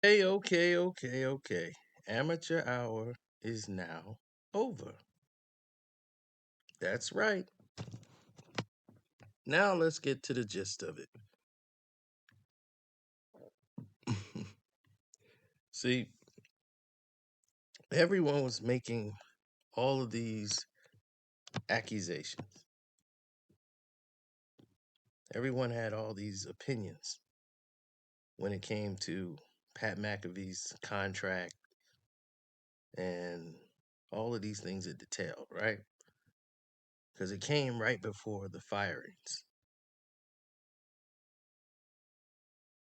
Okay. Amateur hour is now over. That's right. Now let's get to the gist of it. See, everyone was making all of these accusations. Everyone had all these opinions when it came to Pat McAfee's contract and all of these things it detailed, right? Because it came right before the firings.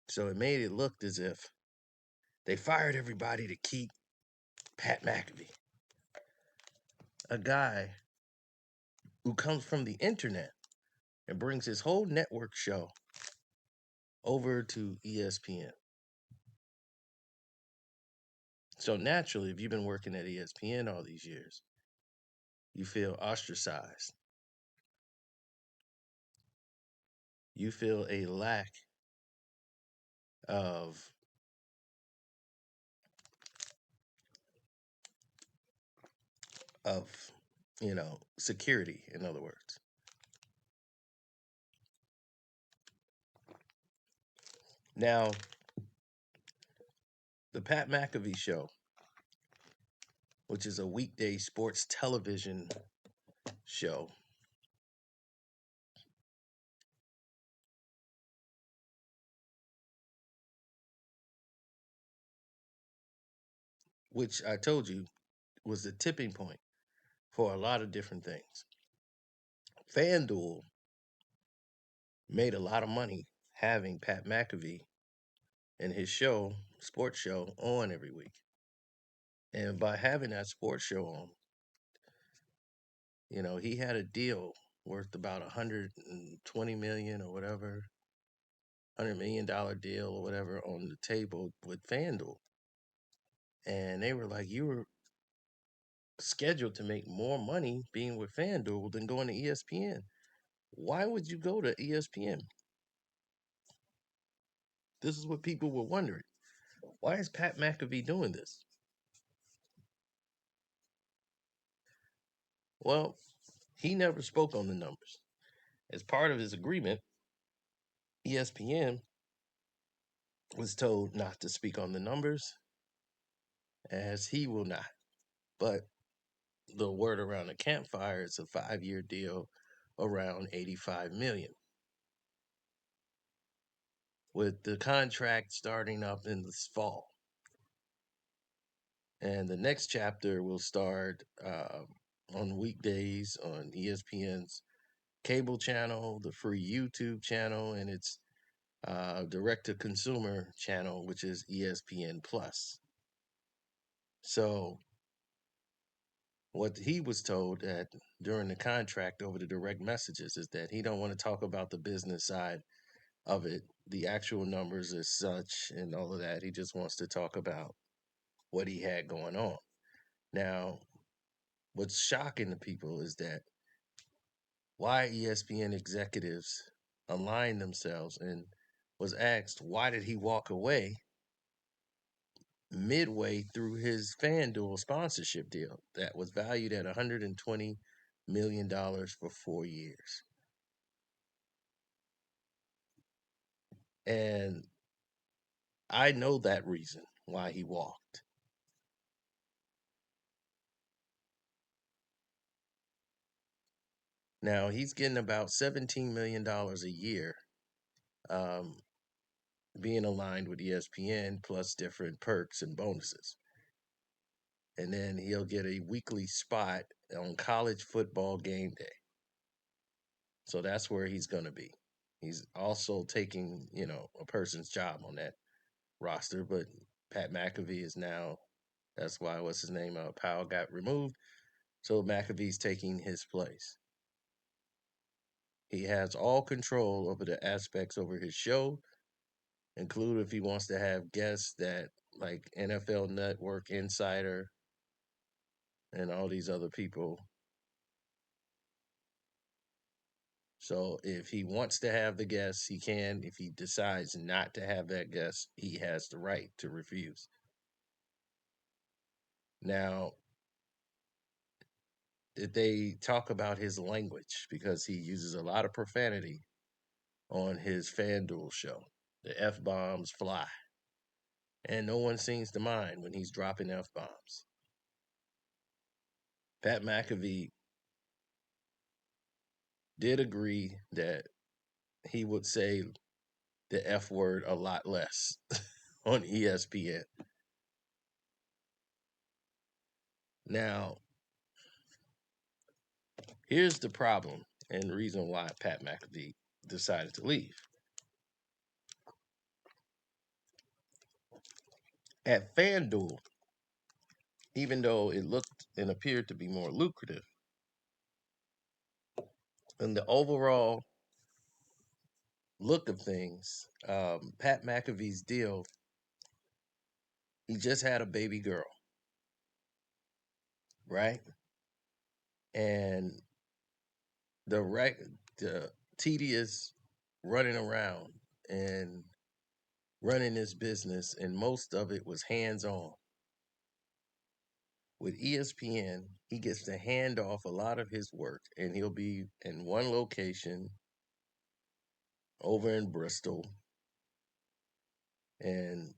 So it made it look as if they fired everybody to keep Pat McAfee, a guy who comes from the internet and brings his whole network show over to ESPN. So naturally, if you've been working at ESPN all these years, you feel ostracized. You feel a lack of of security, in other words. Now, the Pat McAfee show, which is a weekday sports television show, which I told you was the tipping point for a lot of different things. FanDuel made a lot of money having Pat McAfee and his show, sports show, on every week. And by having that sports show on, he had a deal worth about 120 million or whatever, $100 million deal or whatever on the table with FanDuel. And they were like, you were scheduled to make more money being with FanDuel than going to ESPN. Why would you go to ESPN? This is what people were wondering. Why is Pat McAfee doing this? Well, he never spoke on the numbers. As part of his agreement, ESPN was told not to speak on the numbers, as he will not. But the word around the campfire is a 5-year deal around 85 million, with the contract starting up in this fall. And the next chapter will start on weekdays on ESPN's cable channel, the free YouTube channel, and its direct to consumer channel, which is ESPN Plus. So, what he was told that during the contract over the direct messages is that he don't want to talk about the business side of it, the actual numbers as such, and all of that. He just wants to talk about what he had going on. Now, what's shocking to people is that why ESPN executives aligned themselves and was asked why did he walk away midway through his FanDuel sponsorship deal that was valued at $120 million for 4 years. And I know that reason why he walked. Now he's getting about $17 million a year, um, being aligned with ESPN plus different perks and bonuses. And then he'll get a weekly spot on college football game day. So that's where he's going to be. He's also taking, a person's job on that roster, but Pat McAfee is now, that's why, what's his name? Powell got removed. So McAfee's taking his place. He has all control over the aspects over his show, include if he wants to have guests that like NFL Network Insider and all these other people. So if he wants to have the guest, he can. If he decides not to have that guest, he has the right to refuse. Now, they talk about his language because he uses a lot of profanity on his FanDuel show. The F bombs fly, and no one seems to mind when he's dropping F bombs. Pat McAfee did agree that he would say the F word a lot less on ESPN. Now, here's the problem and the reason why Pat McAfee decided to leave. At FanDuel, even though it looked and appeared to be more lucrative, in the overall look of things, Pat McAfee's deal, he just had a baby girl, right? And the tedious running around and running his business, and most of it was hands on. With ESPN, he gets to hand off a lot of his work, and he'll be in one location over in Bristol, and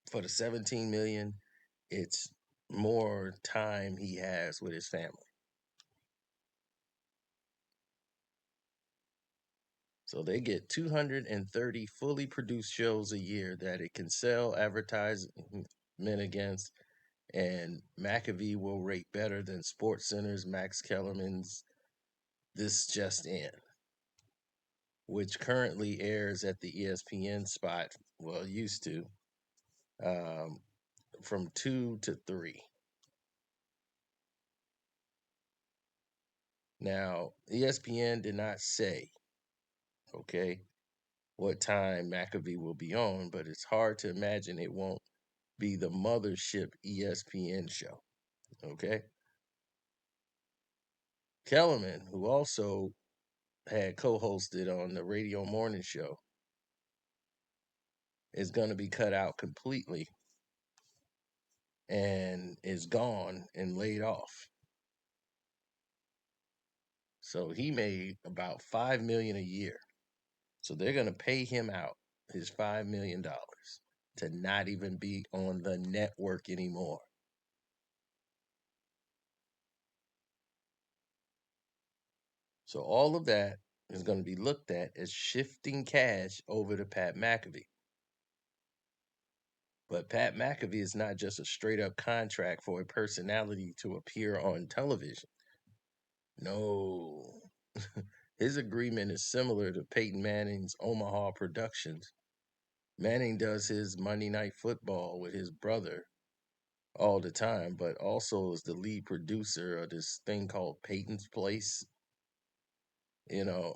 for the 17 million, it's more time he has with his family. So they get 230 fully produced shows a year that it can sell advertisement against, and McAfee will rate better than SportsCenter's Max Kellerman's This Just In, which currently airs at the ESPN spot, well, used to, um, from 2 to 3. Now, ESPN did not say, okay, what time McAfee will be on, but it's hard to imagine it won't be the mothership ESPN show, okay? Kellerman, who also had co-hosted on the radio morning show, is going to be cut out completely and is gone and laid off. So he made about $5 million a year. So they're going to pay him out his $5 million to not even be on the network anymore. So all of that is going to be looked at as shifting cash over to Pat McAfee. But Pat McAfee is not just a straight up contract for a personality to appear on television. No. His agreement is similar to Peyton Manning's Omaha Productions. Manning does his Monday Night Football with his brother all the time, but also is the lead producer of this thing called Peyton's Place, you know.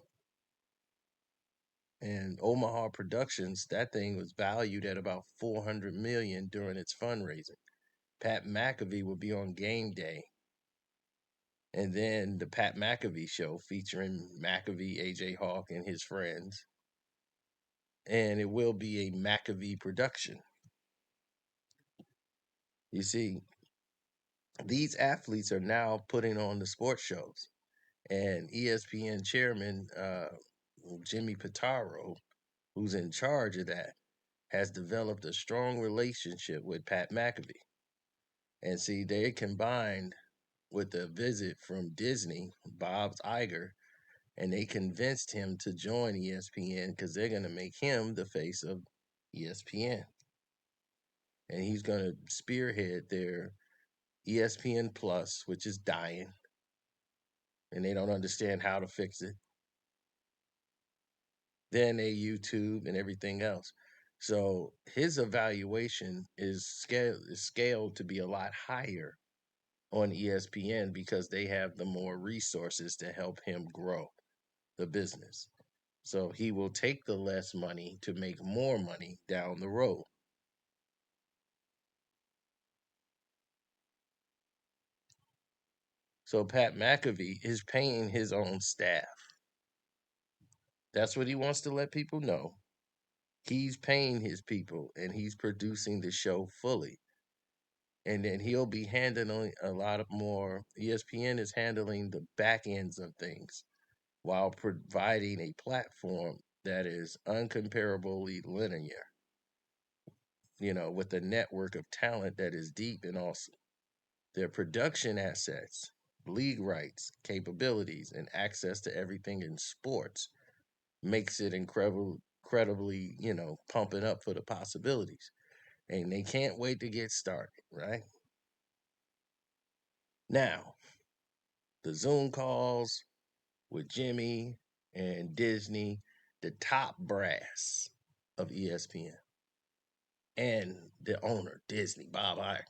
And Omaha Productions, that thing was valued at about 400 million during its fundraising. Pat McAfee will be on game day, and then the Pat McAfee show featuring McAfee, AJ Hawk, and his friends, and it will be a McAfee production. You see, these athletes are now putting on the sports shows, and ESPN chairman Jimmy Pitaro, who's in charge of that, has developed a strong relationship with Pat McAfee. And see, they combined with a visit from Disney, Bob Iger, and they convinced him to join ESPN because they're going to make him the face of ESPN. And he's going to spearhead their ESPN Plus, which is dying, and they don't understand how to fix it. Then they YouTube and everything else. So his evaluation is scaled to be a lot higher on ESPN because they have the more resources to help him grow the business. So he will take the less money to make more money down the road. So Pat McAfee is paying his own staff. That's what he wants to let people know. He's paying his people and he's producing the show fully. And then he'll be handling a lot of more. ESPN is handling the back ends of things while providing a platform that is uncomparably linear, with a network of talent that is deep and awesome. Their production assets, league rights, capabilities, and access to everything in sports makes it incredibly, pumping up for the possibilities. And they can't wait to get started, right? Now, the Zoom calls with Jimmy and Disney, the top brass of ESPN, and the owner, Disney, Bob Iger.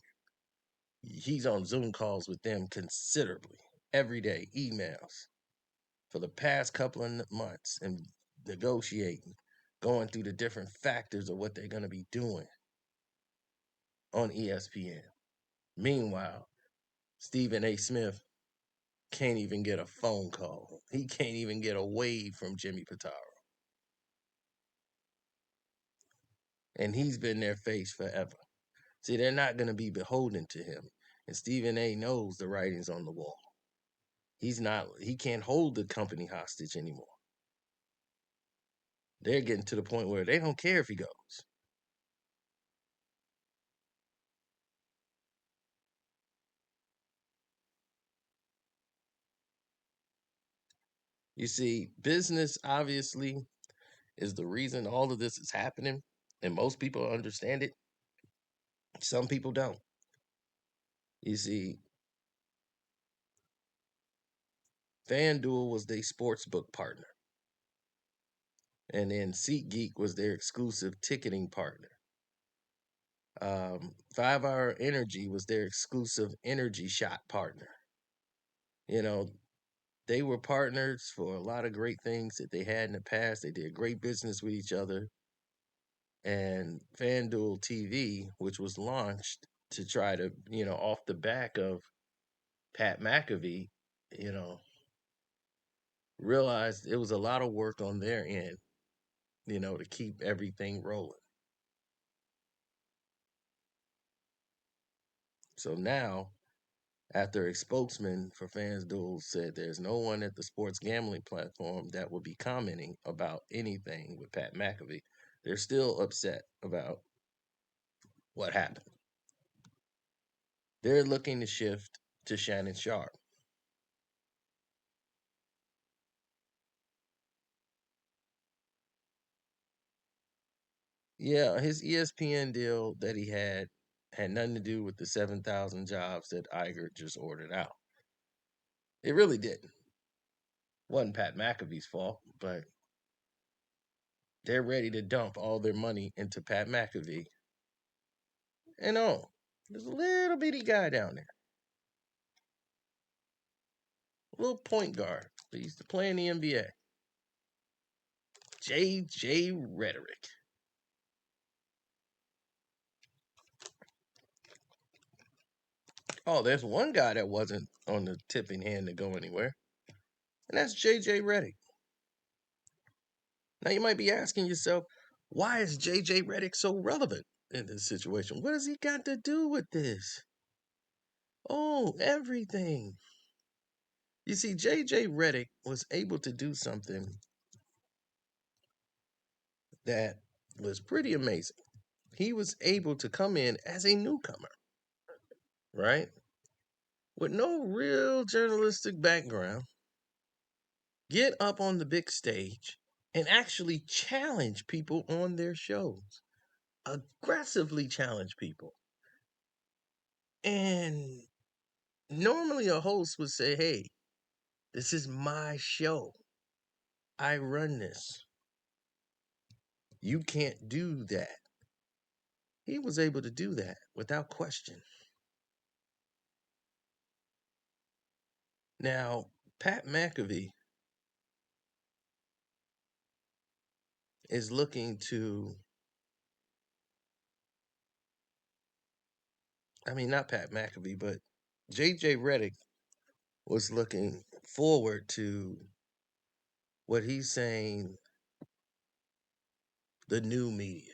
He's on Zoom calls with them considerably every day, emails for the past couple of months and negotiating, going through the different factors of what they're going to be doing on ESPN. Meanwhile, Stephen A. Smith can't even get a phone call. He can't even get a wave from Jimmy Pitaro. And he's been their face forever. See, they're not going to be beholden to him. And Stephen A knows the writing's on the wall. He can't hold the company hostage anymore. They're getting to the point where they don't care if he goes. You see, business obviously is the reason all of this is happening. And most people understand it. Some people don't. You see, FanDuel was their sportsbook partner. And then SeatGeek was their exclusive ticketing partner. 5 Hour Energy was their exclusive energy shot partner. You know, they were partners for a lot of great things that they had in the past. They did great business with each other. And FanDuel TV, which was launched to try to, off the back of Pat McAfee, you know, realized it was a lot of work on their end, to keep everything rolling. So now, after a spokesman for FanDuel said there's no one at the sports gambling platform that will be commenting about anything with Pat McAfee, they're still upset about what happened. They're looking to shift to Shannon Sharp. Yeah, his ESPN deal that he had nothing to do with the 7,000 jobs that Iger just ordered out. It really didn't. Wasn't Pat McAfee's fault, but they're ready to dump all their money into Pat McAfee. And there's a little bitty guy down there, a little point guard. He used to play in the NBA. J.J. Reddick. Oh, there's one guy that wasn't on the tipping hand to go anywhere, and that's J.J. Reddick. Now you might be asking yourself, why is J.J. Reddick so relevant in this situation? What has he got to do with this? Oh, everything. You see, J.J. Reddick was able to do something that was pretty amazing. He was able to come in as a newcomer, right? With no real journalistic background, get up on the big stage and actually challenge people on their shows, aggressively challenge people. And normally a host would say, hey, this is my show. I run this. You can't do that. He was able to do that without question. Now, Pat McAfee is looking to, I mean, not Pat McAfee, but JJ Reddick was looking forward to what he's saying the new media.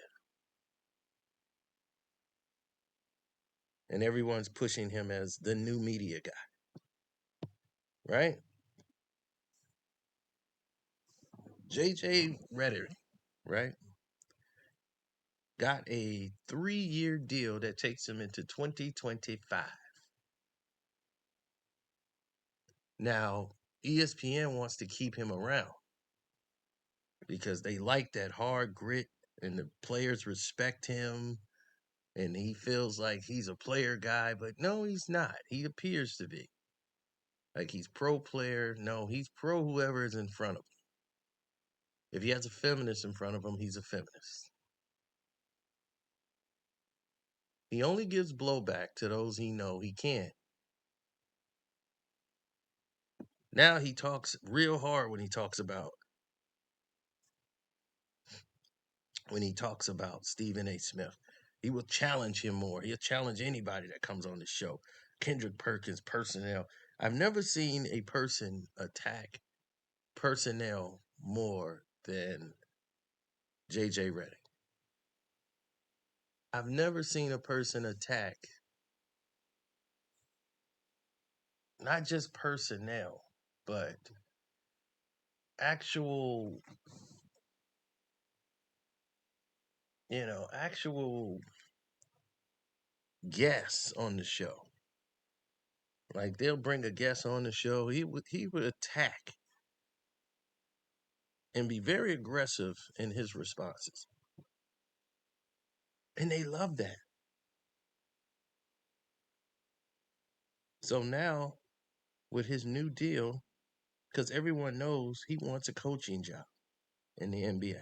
And everyone's pushing him as the new media guy, right? JJ Reddick, right? Got a 3-year deal that takes him into 2025. Now, ESPN wants to keep him around because they like that hard grit and the players respect him and he feels like he's a player guy, but no, he's not. He appears to be. Like he's pro player. No, he's pro whoever is in front of him. If he has a feminist in front of him, he's a feminist. He only gives blowback to those he know he can. Now he talks real hard when he talks about Stephen A. Smith. He will challenge him more. He'll challenge anybody that comes on the show. Kendrick Perkins, personnel. I've never seen a person attack personnel more than JJ Reddick. I've never seen a person attack not just personnel, but actual, actual guests on the show. Like they'll bring a guest on the show, he would attack and be very aggressive in his responses. And they love that. So now with his new deal, because everyone knows he wants a coaching job in the NBA.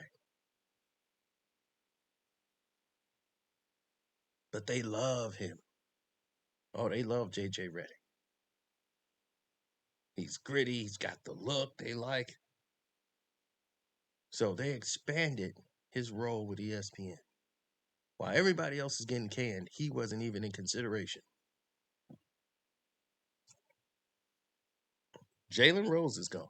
But they love him. Oh, they love JJ Reddick. He's gritty, he's got the look they like. So they expanded his role with ESPN. While everybody else is getting canned, he wasn't even in consideration. Jalen Rose is gone.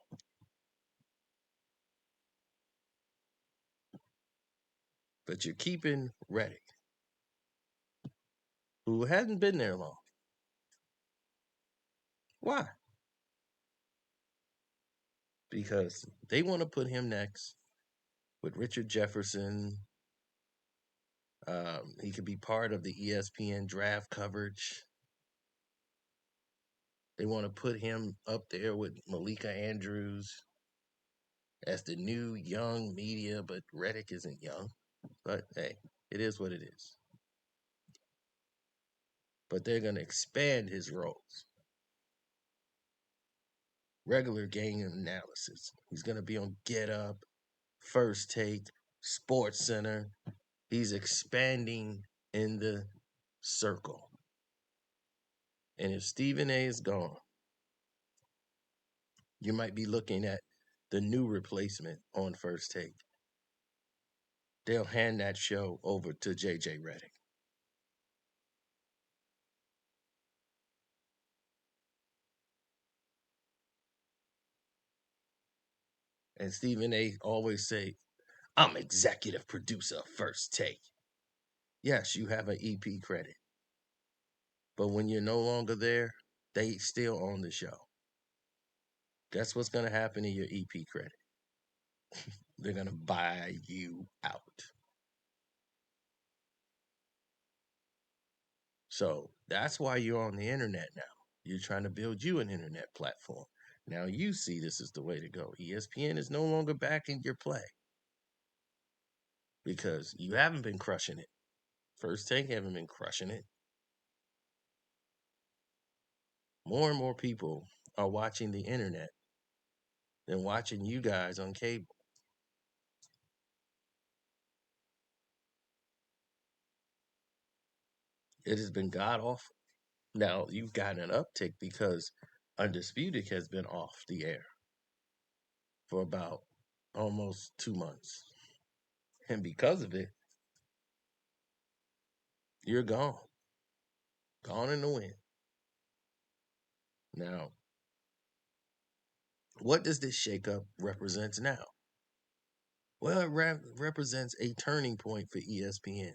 But you're keeping Reddick, who hasn't been there long. Why? Because they want to put him next with Richard Jefferson. He could be part of the ESPN draft coverage. They want to put him up there with Malika Andrews as the new young media, but Reddick isn't young. But hey, it is what it is. But they're going to expand his roles. Regular game analysis. He's going to be on Get Up, First Take, Sports Center. He's expanding in the circle. And if Stephen A is gone, you might be looking at the new replacement on First Take. They'll hand that show over to JJ Reddick. And Stephen A always say, I'm executive producer of First Take. Yes, you have an EP credit. But when you're no longer there, they still own the show. Guess what's going to happen to your EP credit? They're going to buy you out. So that's why you're on the internet now. You're trying to build you an internet platform. Now you see this is the way to go. ESPN is no longer backing your play because you haven't been crushing it. First Take haven't been crushing it. More and more people are watching the internet than watching you guys on cable. It has been god awful. Now you've gotten an uptick because Undisputed has been off the air for about almost 2 months. And because of it, you're gone. Gone in the wind. Now, What does this shakeup represent now? Well, it represents a turning point for ESPN,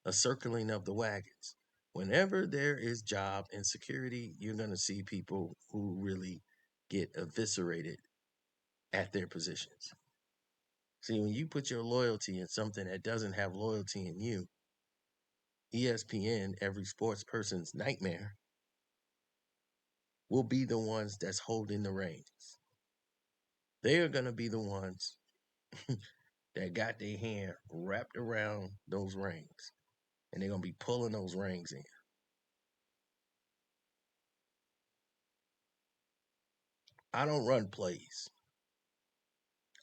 a circling of the wagons. Whenever there is job insecurity, you're going to see people who really get eviscerated at their positions. See, when you put your loyalty in something that doesn't have loyalty in you, ESPN, every sports person's nightmare, will be the ones that's holding the reins. They are going to be the ones that got their hand wrapped around those rings, and they're going to be pulling those rings in. I don't run plays.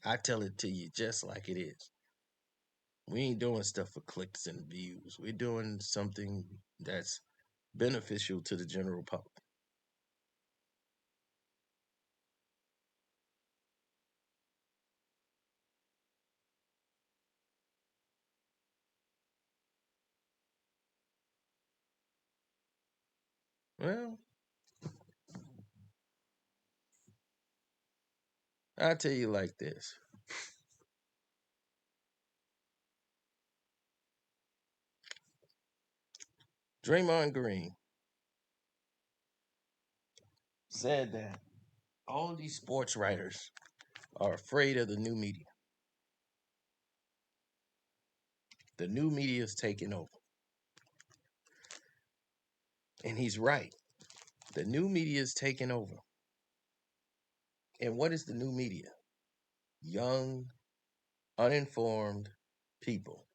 I tell it to you just like it is. We ain't doing stuff for clicks and views. We're doing something that's beneficial to the general public. Well, I tell you like this. Draymond Green said that all of these sports writers are afraid of the new media. The new media is taking over. And he's right. The new media is taking over. And what is the new media? Young, uninformed people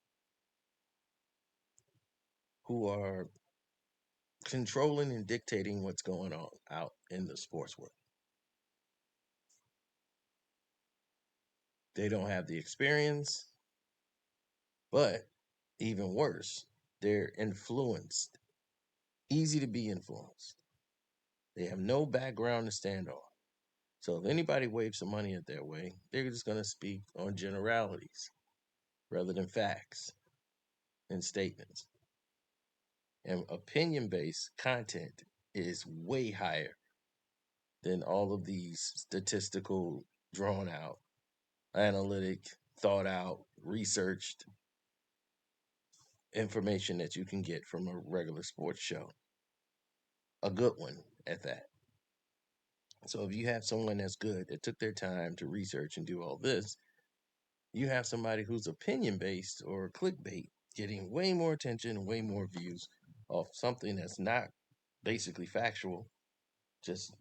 who are controlling and dictating what's going on out in the sports world. They don't have the experience, but even worse, they're influenced, easy to be influenced. They have no background to stand on. So if anybody waves some money at their way, they're just going to speak on generalities rather than facts and statements. And opinion based content is way higher than all of these statistical, drawn out, analytic, thought out, researched information that you can get from a regular sports show. A good one at that. So if you have someone that's good that took their time to research and do all this, you have somebody who's opinion based or clickbait getting way more attention and way more views off something that's not basically factual, just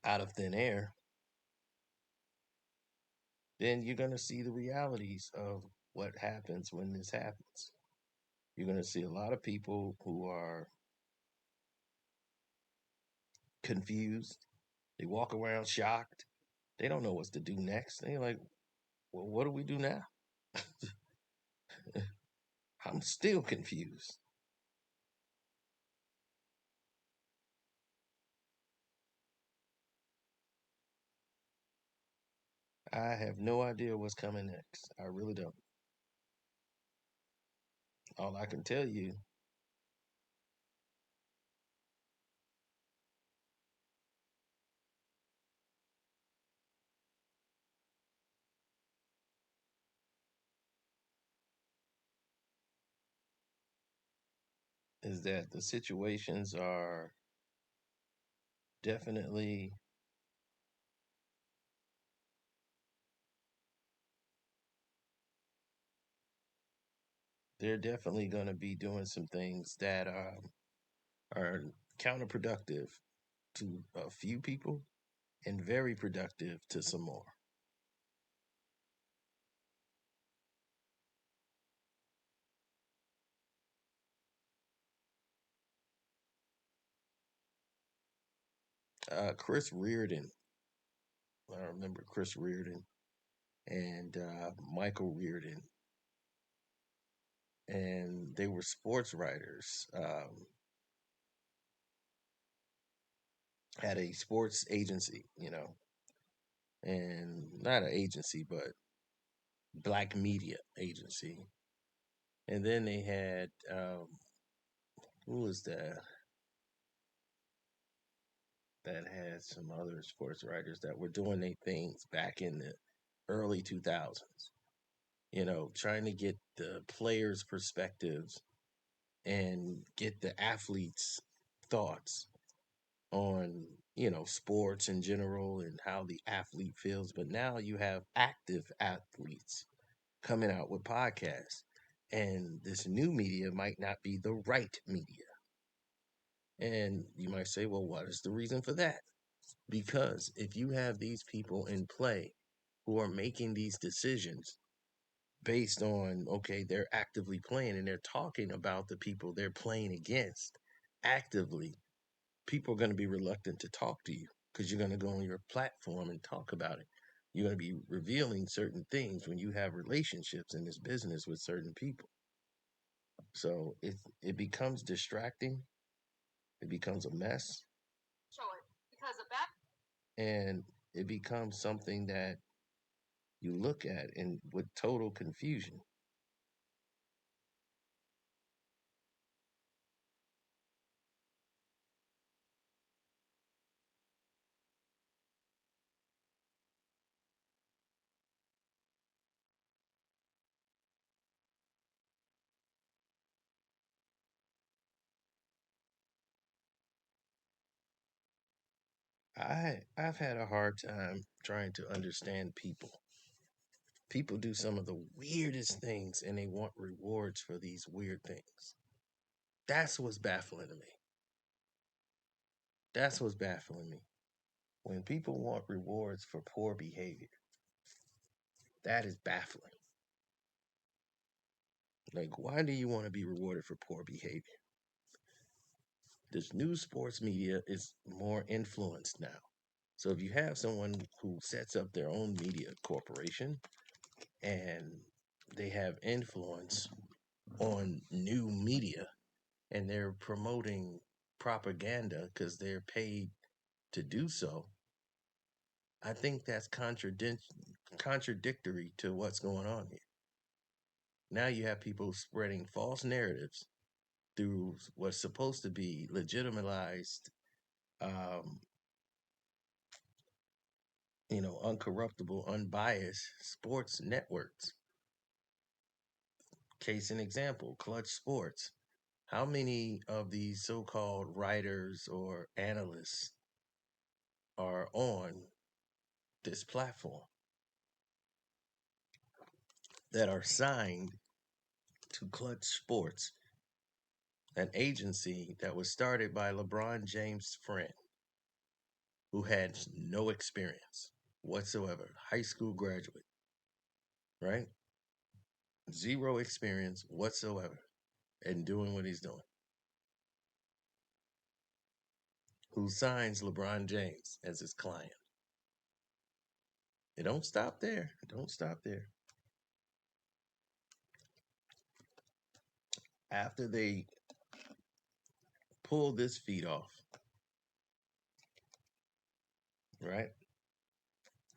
out of thin air. Then you're going to see the realities of what happens when this happens. You're going to see a lot of people who are confused. They walk around shocked. They don't know what to do next. They're like, well, what do we do now? I'm still confused. I have no idea what's coming next. I really don't. All I can tell you is that the situations are definitely they're definitely going to be doing some things that are counterproductive to a few people and very productive to some more. Chris Reardon, I remember Chris Reardon and Michael Reardon, and they were sports writers. Had a sports agency, and not an agency, but black media agency. And then they had who was that? that had some other sports writers that were doing their things back in the early 2000s. Trying to get the players' perspectives and get the athletes' thoughts on, sports in general and how the athlete feels. But now you have active athletes coming out with podcasts. And this new media might not be the right media. And you might say, well, what is the reason for that? Because if you have these people in play who are making these decisions based on, okay, they're actively playing and they're talking about the people they're playing against actively, people are going to be reluctant to talk to you because you're going to go on your platform and talk about it. You're going to be revealing certain things when you have relationships in this business with certain people. So it becomes distracting. It becomes a mess. And it becomes something that you look at and with total confusion. I've had a hard time trying to understand people. People do some of the weirdest things and they want rewards for these weird things. That's what's baffling to me. That's what's baffling me. When people want rewards for poor behavior, that is baffling. Like, why do you want to be rewarded for poor behavior? This new sports media is more influenced now. So if you have someone who sets up their own media corporation and they have influence on new media and they're promoting propaganda because they're paid to do so, I think that's contradictory to what's going on here. Now you have people spreading false narratives through what's supposed to be legitimized, um, uncorruptible, unbiased sports networks. Case in example, Clutch Sports. How many of these so called writers or analysts are on this platform that are signed to Clutch Sports, an agency that was started by LeBron James' friend who had no experience whatsoever, high school graduate, right? Zero experience whatsoever in doing what he's doing. Who signs LeBron James as his client? It don't stop there. It don't stop there. After they pull this feed off, right?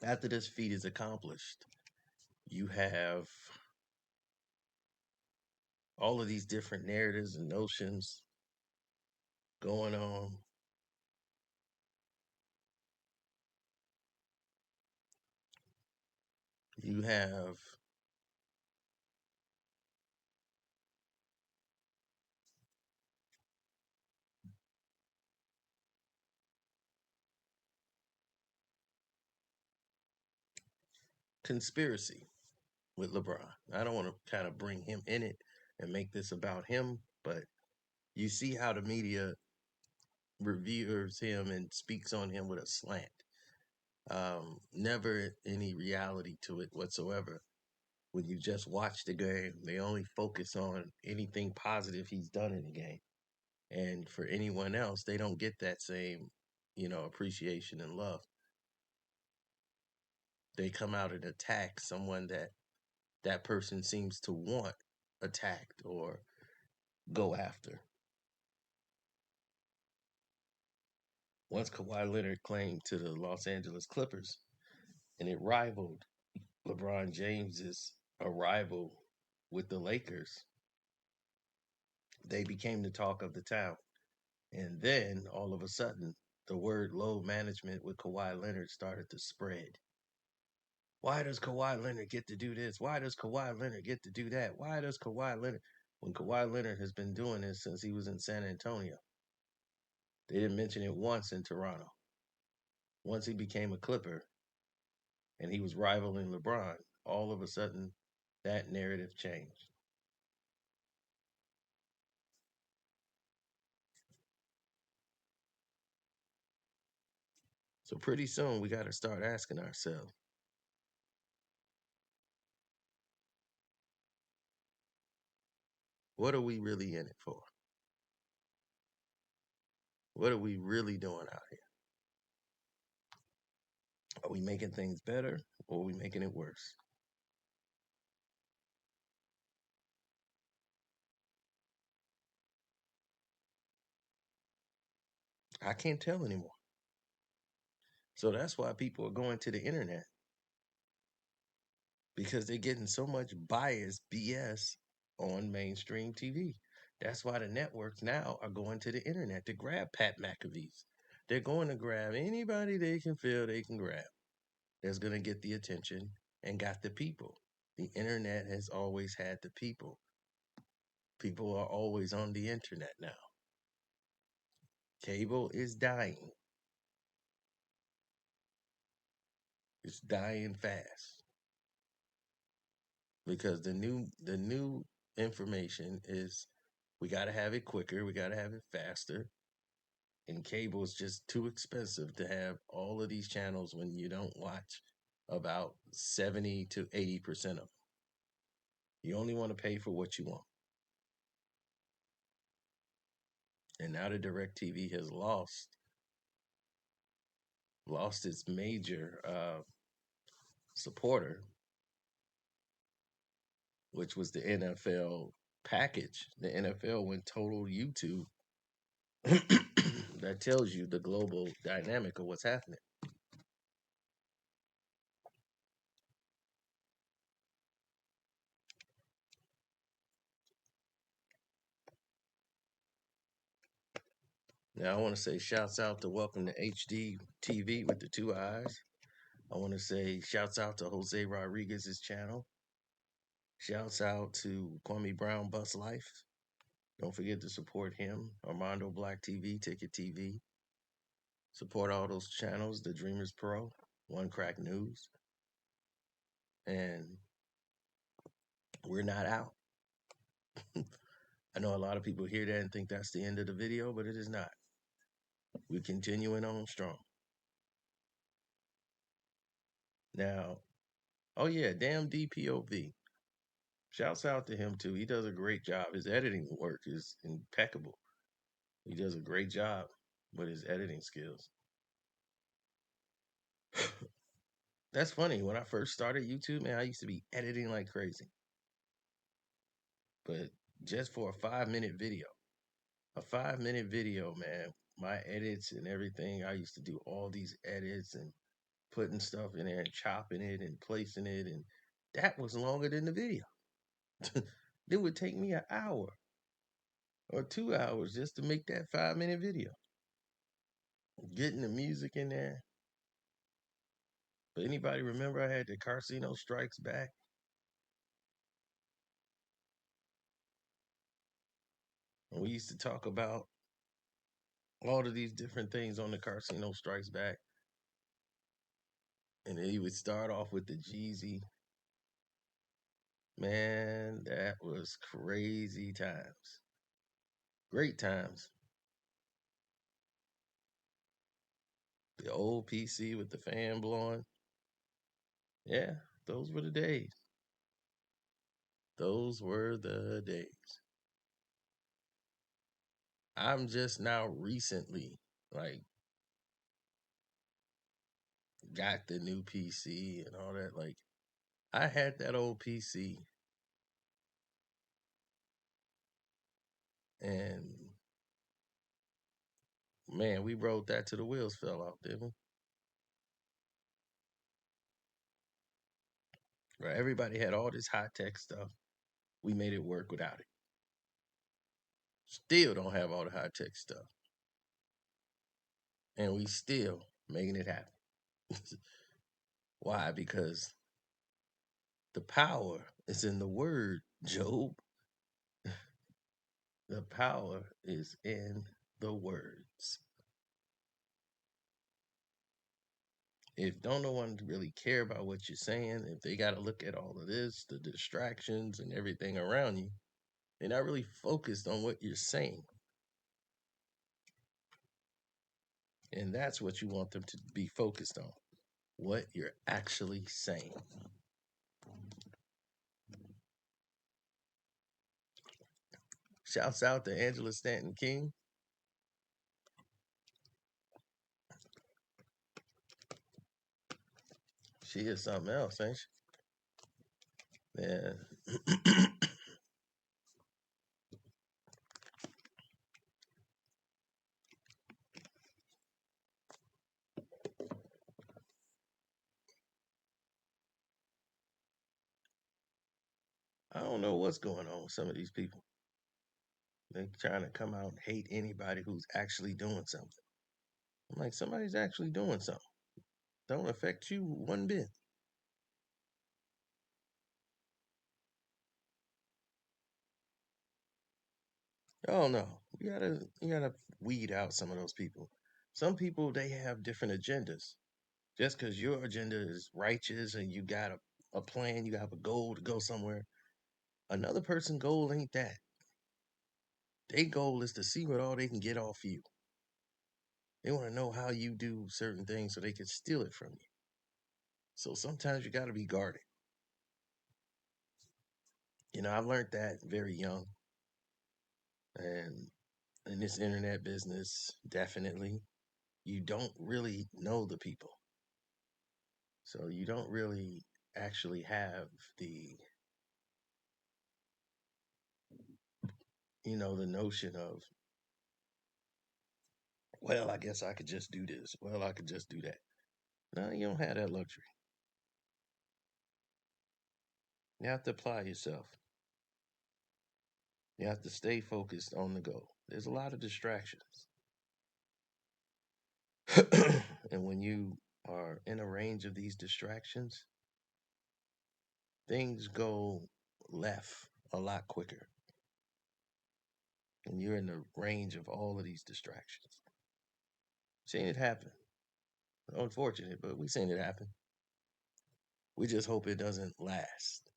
After this feat is accomplished, you have all of these different narratives and notions going on. You have conspiracy with LeBron. I don't want to kind of bring him in it and make this about him, but you see how the media reviews him and speaks on him with a slant. Never any reality to it whatsoever. When you just watch the game, they only focus on anything positive he's done in the game. And for anyone else, they don't get that same, appreciation and love. They come out and attack someone that person seems to want attacked or go after. Once Kawhi Leonard claimed to the Los Angeles Clippers, and it rivaled LeBron James's arrival with the Lakers, they became the talk of the town. And then all of a sudden, the word load management with Kawhi Leonard started to spread. Why does Kawhi Leonard get to do this? Why does Kawhi Leonard get to do that? Why does Kawhi Leonard, when Kawhi Leonard has been doing this since he was in San Antonio? They didn't mention it once in Toronto. Once he became a Clipper and he was rivaling LeBron, all of a sudden that narrative changed. So pretty soon we got to start asking ourselves, what are we really in it for? What are we really doing out here? Are we making things better or are we making it worse? I can't tell anymore. So that's why people are going to the internet because they're getting so much biased BS on mainstream TV. That's why the networks now are going to the internet to grab Pat McAfee's. They're going to grab anybody they can feel they can grab that's going to get the attention and got the people. The internet has always had the people. People are always on the internet now. Cable is dying. It's dying fast because the new information is we got to have it quicker, we got to have it faster, and cable is just too expensive to have all of these channels when you don't watch about 70 to 80% of them. You only want to pay for what you want. And now the DirecTV has lost its major supporter, which was the NFL package. The NFL went total YouTube. That tells you the global dynamic of what's happening. Now, I want to say shouts out to Welcome to HD TV with the two eyes. I want to say shouts out to Jose Rodriguez's channel. Shouts out to Kwame Brown Bus Life. Don't forget to support him. Armando Black TV, Ticket TV. Support all those channels. The Dreamers Pro, One Crack News. And we're not out. I know a lot of people hear that and think that's the end of the video, but it is not. We're continuing on strong. Now, oh yeah, damn DPOV. Shouts out to him too. He does a great job. His editing work is impeccable. He does a great job with his editing skills. That's funny. When I first started YouTube, man, I used to be editing like crazy. But just for a 5-minute video, man, my edits and everything, I used to do all these edits and putting stuff in there and chopping it and placing it. And that was longer than the video. It would take me an hour or 2 hours just to make that 5-minute video. Getting the music in there. But anybody remember I had the Carceno Strikes Back? And we used to talk about all of these different things on the Carceno Strikes Back. And then he would start off with the Jeezy. Man, that was crazy times. Great times. The old PC with the fan blowing. Yeah, those were the days. Those were the days. I'm just now recently, like, got the new PC and all that. Like, I had that old PC and man, we rode that till the wheels fell off, didn't we? Right? Everybody had all this high tech stuff. We made it work without it. Still don't have all the high tech stuff. and we still making it happen. Why? Because the power is in the word, Job. The power is in the words. If don't no one really care about what you're saying, if they got to look at all of this, the distractions and everything around you, they're not really focused on what you're saying. And that's what you want them to be focused on, what you're actually saying. Shouts out to Angela Stanton King. She is something else, ain't she? Man. I don't know what's going on with some of these people. They're trying to come out and hate anybody who's actually doing something. I'm like, somebody's actually doing something. Don't affect you one bit. Oh no. You gotta weed out some of those people. Some people they have different agendas. Just because your agenda is righteous and you got a plan, you have a goal to go somewhere, another person's goal ain't that. Their goal is to see what all they can get off you. They want to know how you do certain things so they can steal it from you. So sometimes you got to be guarded. I've learned that very young. And in this internet business, definitely, you don't really know the people. So you don't really actually have the notion of, well, I guess I could just do this. Well, I could just do that. No, you don't have that luxury. You have to apply yourself. You have to stay focused on the goal. There's a lot of distractions. And when you are in a range of these distractions, things go left a lot quicker when you're in the range of all of these distractions. Seen it happen. Unfortunate, but we've seen it happen. We just hope it doesn't last.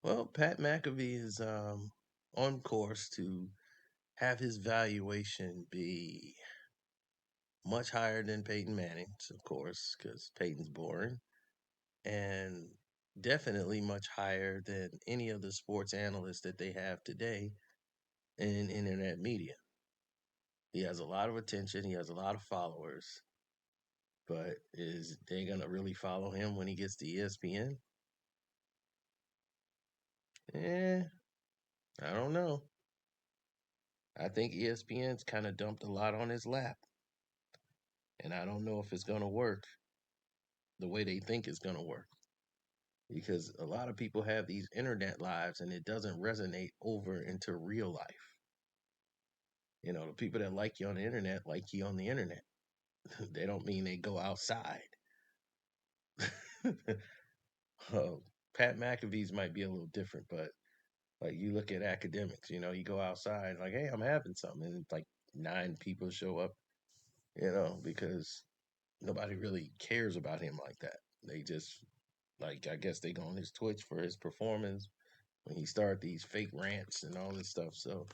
Well, Pat McAfee is on course to have his valuation be much higher than Peyton Manning's, of course, because Peyton's boring, and definitely much higher than any of the sports analysts that they have today in internet media. He has a lot of attention, he has a lot of followers, but is they gonna really follow him when he gets to ESPN? Eh, I don't know. I think ESPN's kind of dumped a lot on his lap, and I don't know if it's gonna work the way they think it's gonna work. Because a lot of people have these internet lives and it doesn't resonate over into real life. The people that like you on the internet like you on the internet. They don't mean they go outside. uh, Pat McAfee's might be a little different, but like you look at academics, you go outside like, hey, I'm having something, and like 9 people show up, because nobody really cares about him like that. They just like I guess they go on his Twitch for his performance when he started these fake rants and all this stuff. So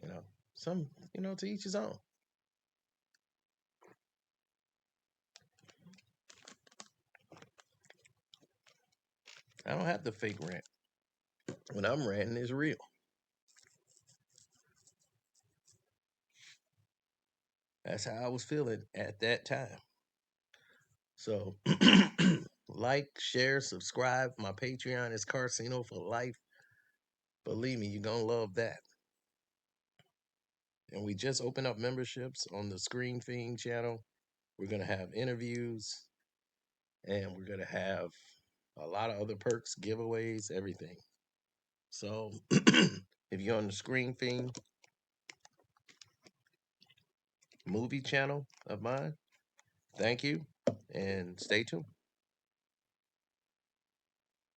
you know, some to each his own. I don't have to fake rant. When I'm ranting, it's real. That's how I was feeling at that time. So, like, share, subscribe. My Patreon is Carceno for life. Believe me, you're gonna love that. And we just opened up memberships on the Screen Fiend channel. We're gonna have interviews, and we're gonna have a lot of other perks, giveaways, everything. So If you're on the Screen Fiend movie channel of mine, thank you and stay tuned.